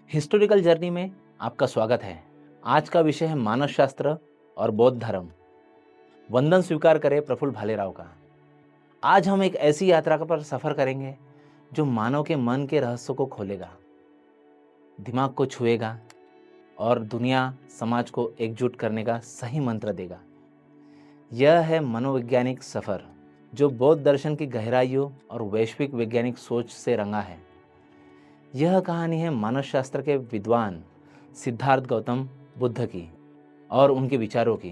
Historical journey में आपका स्वागत है। आज का विषय है मानस शास्त्र और बौद्ध धर्म। वंदन स्वीकार करें प्रफुल्ल भालेराव का। आज हम एक ऐसी यात्रा पर सफर करेंगे जो मानव के मन के रहस्य को खोलेगा, दिमाग को छुएगा और दुनिया समाज को एकजुट करने का सही मंत्र देगा। यह है मनोवैज्ञानिक सफर जो बौद्ध दर्शन की गहराइयों और वैश्विक वैज्ञानिक सोच से रंगा है। यह कहानी है मानस शास्त्र के विद्वान सिद्धार्थ गौतम बुद्ध की और उनके विचारों की,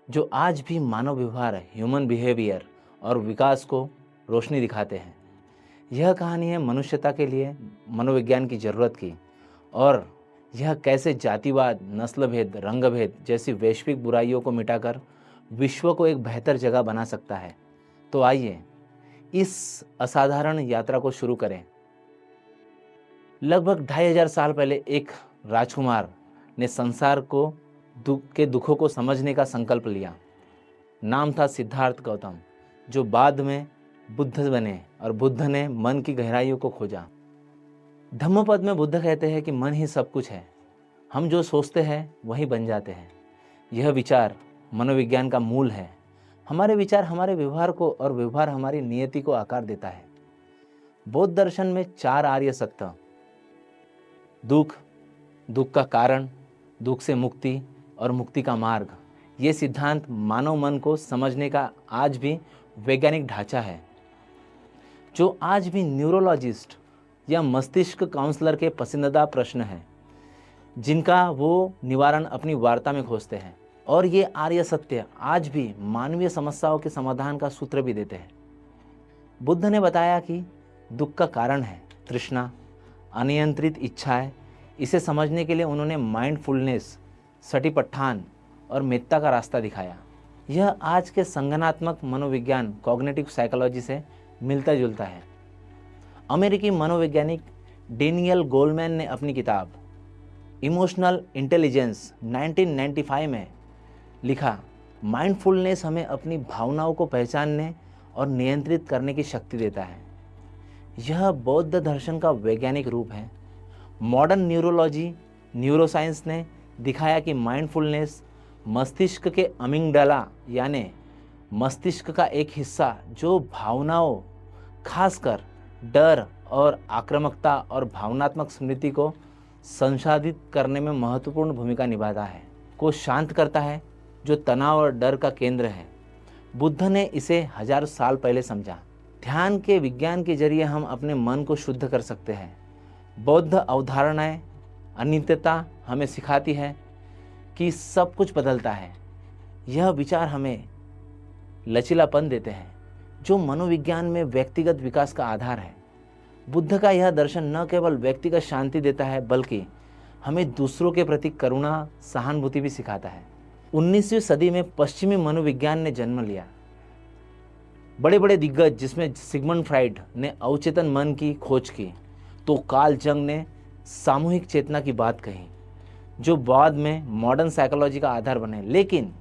जो आज भी मानव व्यवहार, ह्यूमन बिहेवियर और विकास को रोशनी दिखाते हैं। यह कहानी है मनुष्यता के लिए मनोविज्ञान की जरूरत की और यह कैसे जातिवाद, नस्ल भेद, रंग भेद जैसी वैश्विक बुराइयों को मिटाकर विश्व को एक बेहतर जगह बना सकता है। तो आइए इस असाधारण यात्रा को शुरू करें। लगभग 2500 साल पहले एक राजकुमार ने संसार को दुखों को समझने का संकल्प लिया। नाम था सिद्धार्थ गौतम, जो बाद में बुद्ध बने और बुद्ध ने मन की गहराइयों को खोजा। धम्मपद में बुद्ध कहते हैं कि मन ही सब कुछ है, हम जो सोचते हैं वही बन जाते हैं। यह विचार मनोविज्ञान का मूल है। हमारे विचार हमारे व्यवहार को और व्यवहार हमारी नियति को आकार देता है। बौद्ध दर्शन में 4 आर्य सत्य, दुख, दुख का कारण, दुख से मुक्ति और मुक्ति का मार्ग, ये सिद्धांत मानव मन को समझने का आज भी वैज्ञानिक ढांचा है, जो आज भी न्यूरोलॉजिस्ट या मस्तिष्क काउंसलर के पसंदीदा प्रश्न हैं, जिनका वो निवारण अपनी वार्ता में खोजते हैं। और ये आर्य सत्य आज भी मानवीय समस्याओं के समाधान का सूत्र भी देते हैं। बुद्ध ने बताया कि दुख का कारण है तृष्णा, अनियंत्रित इच्छाएं। इसे समझने के लिए उन्होंने माइंडफुलनेस, सटिपट्ठान और मेत्ता का रास्ता दिखाया। यह आज के संगनात्मक मनोविज्ञान, कॉग्निटिव साइकोलॉजी से मिलता जुलता है। अमेरिकी मनोवैज्ञानिक डेनियल गोलमैन ने अपनी किताब इमोशनल इंटेलिजेंस 1995 में लिखा, माइंडफुलनेस हमें अपनी भावनाओं को पहचानने और नियंत्रित करने की शक्ति देता है। यह बौद्ध दर्शन का वैज्ञानिक रूप है। मॉडर्न न्यूरोलॉजी, न्यूरोसाइंस ने दिखाया कि माइंडफुलनेस मस्तिष्क के अमिगडाला यानी मस्तिष्क का एक हिस्सा जो भावनाओं, खासकर डर और आक्रामकता और भावनात्मक स्मृति को संसाधित करने में महत्वपूर्ण भूमिका निभाता है, को शांत करता है, जो तनाव और डर का केंद्र है। बुद्ध ने इसे 1000 साल पहले समझा। ध्यान के विज्ञान के जरिए हम अपने मन को शुद्ध कर सकते हैं। बौद्ध अवधारणाएं अनित्यता हमें सिखाती है कि सब कुछ बदलता है। यह विचार हमें लचीलापन देते हैं, जो मनोविज्ञान में व्यक्तिगत विकास का आधार है। बुद्ध का यह दर्शन न केवल व्यक्तिगत शांति देता है, बल्कि हमें दूसरों के प्रति करुणा, सहानुभूति भी सिखाता है। 19वीं सदी में पश्चिमी मनोविज्ञान ने जन्म लिया। बड़े बड़े दिग्गज, जिसमें सिगमंड फ्राइड ने अवचेतन मन की खोज की, तो कार्ल जंग ने सामूहिक चेतना की बात कही, जो बाद में मॉडर्न साइकोलॉजी का आधार बने। लेकिन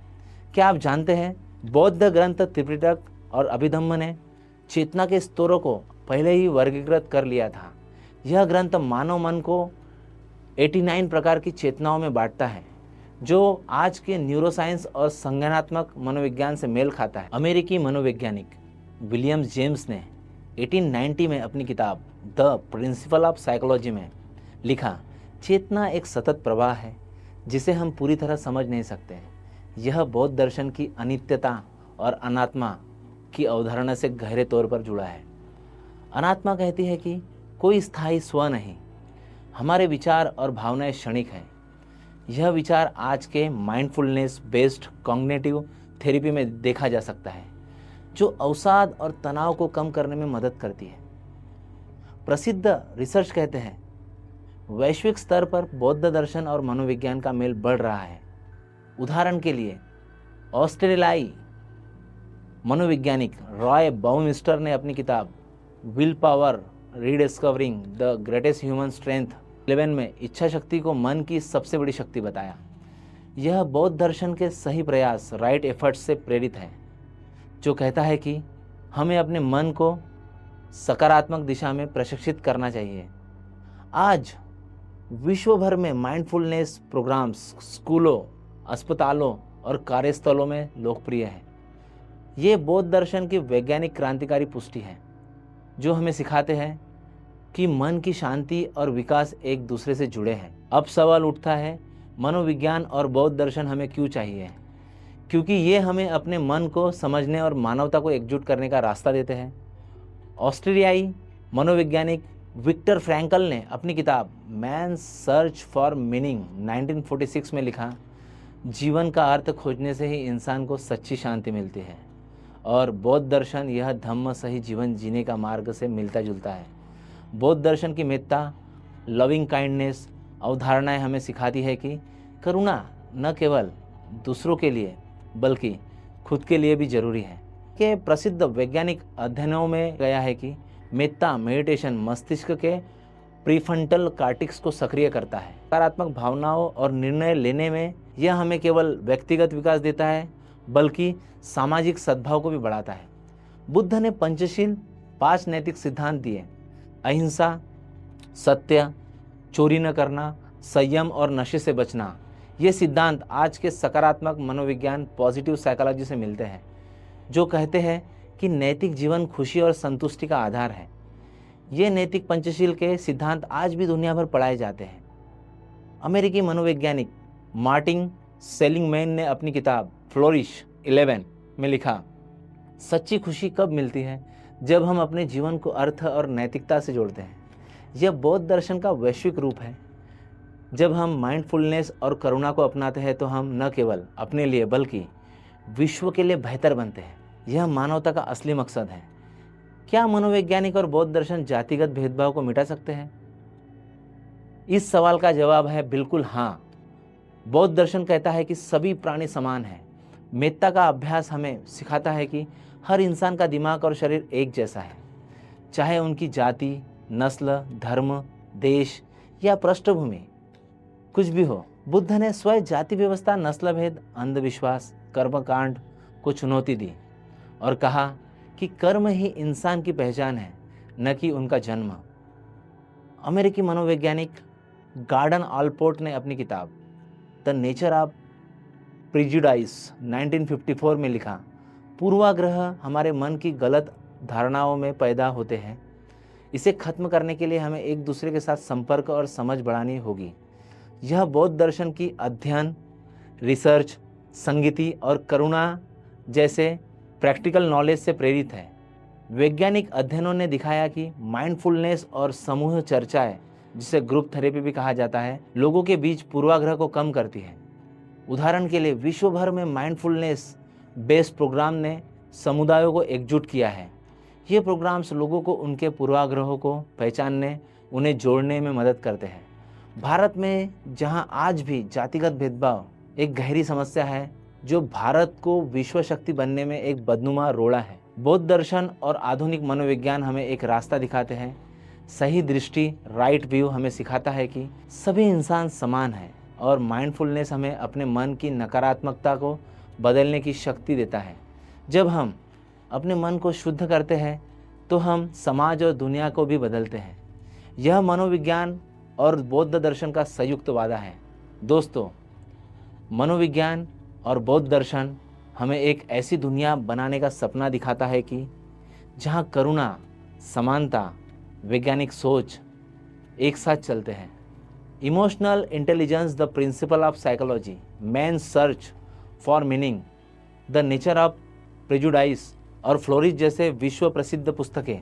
क्या आप जानते हैं, बौद्ध ग्रंथ त्रिपिटक और अभिधम्म ने चेतना के स्तरों को पहले ही वर्गीकृत कर लिया था। यह ग्रंथ मानव मन को 89 प्रकार की चेतनाओं में बांटता है, जो आज के न्यूरोसाइंस और संज्ञानात्मक मनोविज्ञान से मेल खाता है। अमेरिकी मनोवैज्ञानिक विलियम जेम्स ने 1890 में अपनी किताब द प्रिंसिपल ऑफ साइकोलॉजी में लिखा, चेतना एक सतत प्रवाह है जिसे हम पूरी तरह समझ नहीं सकते हैं। यह बौद्ध दर्शन की अनित्यता और अनात्मा की अवधारणा से गहरे तौर पर जुड़ा है। अनात्मा कहती है कि कोई स्थायी स्व नहीं, हमारे विचार और भावनाएं क्षणिक हैं। यह विचार आज के माइंडफुलनेस बेस्ड कॉग्निटिव थेरेपी में देखा जा सकता है, जो अवसाद और तनाव को कम करने में मदद करती है। प्रसिद्ध रिसर्च कहते हैं, वैश्विक स्तर पर बौद्ध दर्शन और मनोविज्ञान का मेल बढ़ रहा है। उदाहरण के लिए, ऑस्ट्रेलियाई मनोवैज्ञानिक रॉय बाउमिस्टर ने अपनी किताब will power rediscovering the greatest human strength 11 में इच्छा शक्ति को मन की सबसे बड़ी शक्ति बताया। यह बौद्ध दर्शन के सही प्रयास, राइट एफर्ट्स से प्रेरित है, जो कहता है कि हमें अपने मन को सकारात्मक दिशा में प्रशिक्षित करना चाहिए। आज विश्व भर में माइंडफुलनेस प्रोग्राम्स स्कूलों, अस्पतालों और कार्यस्थलों में लोकप्रिय है। ये बौद्ध दर्शन की वैज्ञानिक क्रांतिकारी पुष्टि है, जो हमें सिखाते हैं कि मन की शांति और विकास एक दूसरे से जुड़े हैं। अब सवाल उठता है, मनोविज्ञान और बौद्ध दर्शन हमें क्यों चाहिए? क्योंकि ये हमें अपने मन को समझने और मानवता को एकजुट करने का रास्ता देते हैं। ऑस्ट्रेलियाई मनोवैज्ञानिक विक्टर फ्रैंकल ने अपनी किताब मैन सर्च फॉर मीनिंग 1946 में लिखा, जीवन का अर्थ खोजने से ही इंसान को सच्ची शांति मिलती है। और बौद्ध दर्शन यह धम्म सही जीवन जीने का मार्ग से मिलता जुलता है। बौद्ध दर्शन की महत्ता, लविंग काइंडनेस अवधारणाएं हमें सिखाती है कि करुणा न केवल दूसरों के लिए बल्कि खुद के लिए भी जरूरी है। के प्रसिद्ध वैज्ञानिक अध्ययनों में गया है कि मेत्ता मेडिटेशन मस्तिष्क के प्रीफ्रंटल कॉर्टेक्स को सक्रिय करता है। सकारात्मक भावनाओं और निर्णय लेने में यह हमें केवल व्यक्तिगत विकास देता है बल्कि सामाजिक सद्भाव को भी बढ़ाता है। बुद्ध ने पंचशील 5 नैतिक सिद्धांत दिए: अहिंसा, सत्य, चोरी न करना, संयम और नशे से बचना। ये सिद्धांत आज के सकारात्मक मनोविज्ञान पॉजिटिव साइकोलॉजी से मिलते हैं, जो कहते हैं कि नैतिक जीवन खुशी और संतुष्टि का आधार है। ये नैतिक पंचशील के सिद्धांत आज भी दुनिया भर पढ़ाए जाते हैं। अमेरिकी मनोवैज्ञानिक मार्टिन सेलिंगमैन ने अपनी किताब फ्लोरिश 11 में लिखा, सच्ची खुशी कब मिलती है? जब हम अपने जीवन को अर्थ और नैतिकता से जोड़ते हैं। यह बौद्ध दर्शन का वैश्विक रूप है। जब हम माइंडफुलनेस और करुणा को अपनाते हैं तो हम न केवल अपने लिए बल्कि विश्व के लिए बेहतर बनते हैं। यह मानवता का असली मकसद है। क्या मनोवैज्ञानिक और बौद्ध दर्शन जातिगत भेदभाव को मिटा सकते हैं? इस सवाल का जवाब है बिल्कुल हाँ। बौद्ध दर्शन कहता है कि सभी प्राणी समान हैं। मेत्ता का अभ्यास हमें सिखाता है कि हर इंसान का दिमाग और शरीर एक जैसा है, चाहे उनकी जाति, नस्ल, धर्म, देश या पृष्ठभूमि कुछ भी हो। बुद्ध ने स्वयं जाति व्यवस्था, नस्ल भेद, अंधविश्वास, कर्मकांड को चुनौती दी और कहा कि कर्म ही इंसान की पहचान है, न कि उनका जन्म। अमेरिकी मनोवैज्ञानिक गॉर्डन ऑलपोर्ट ने अपनी किताब द नेचर ऑफ प्रेजुडाइस 1954 में लिखा, पूर्वाग्रह हमारे मन की गलत धारणाओं में पैदा होते हैं। इसे खत्म करने के लिए हमें एक दूसरे के साथ संपर्क और समझ बढ़ानी होगी। यह बौद्ध दर्शन की अध्ययन, रिसर्च, संगीति और करुणा जैसे प्रैक्टिकल नॉलेज से प्रेरित है। वैज्ञानिक अध्ययनों ने दिखाया कि माइंडफुलनेस और समूह चर्चाएं, जिसे ग्रुप थेरेपी भी कहा जाता है, लोगों के बीच पूर्वाग्रह को कम करती है। उदाहरण के लिए विश्व भर में माइंडफुलनेस बेस्ड प्रोग्राम ने समुदायों को एकजुट किया है। ये प्रोग्राम्स लोगों को उनके पूर्वाग्रहों को पहचानने, उन्हें जोड़ने में मदद करते हैं। भारत में जहां आज भी जातिगत भेदभाव एक गहरी समस्या है, जो भारत को विश्व शक्ति बनने में एक बदनुमा रोड़ा है, बौद्ध दर्शन और आधुनिक मनोविज्ञान हमें एक रास्ता दिखाते हैं। सही दृष्टि, राइट व्यू हमें सिखाता है कि सभी इंसान समान हैं और माइंडफुलनेस हमें अपने मन की नकारात्मकता को बदलने की शक्ति देता है। जब हम अपने मन को शुद्ध करते हैं तो हम समाज और दुनिया को भी बदलते हैं। यह मनोविज्ञान और बौद्ध दर्शन का संयुक्त वादा है। दोस्तों, मनोविज्ञान और बौद्ध दर्शन हमें एक ऐसी दुनिया बनाने का सपना दिखाता है कि जहां करुणा, समानता, वैज्ञानिक सोच एक साथ चलते हैं। Emotional intelligence, the principle of psychology, man search for meaning, the nature of prejudice और फ्लोरिश जैसे विश्व प्रसिद्ध पुस्तकें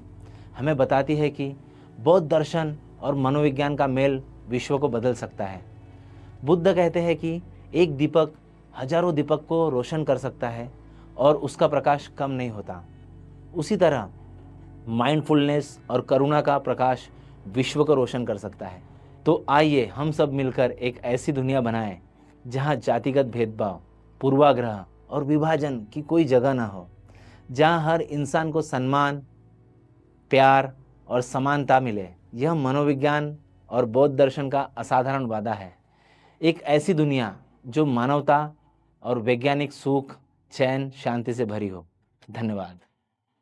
हमें बताती है कि बौद्ध दर्शन और मनोविज्ञान का मेल विश्व को बदल सकता है। बुद्ध कहते हैं कि एक दीपक हजारों दीपक को रोशन कर सकता है और उसका प्रकाश कम नहीं होता। उसी तरह माइंडफुलनेस और करुणा का प्रकाश विश्व को रोशन कर सकता है। तो आइए हम सब मिलकर एक ऐसी दुनिया बनाएं जहां जातिगत भेदभाव, पूर्वाग्रह और विभाजन की कोई जगह ना हो, जहां हर इंसान को सम्मान, प्यार और समानता मिले। यह मनोविज्ञान और बौद्ध दर्शन का असाधारण वादा है। एक ऐसी दुनिया जो मानवता और वैज्ञानिक सुख, चैन, शांति से भरी हो। धन्यवाद।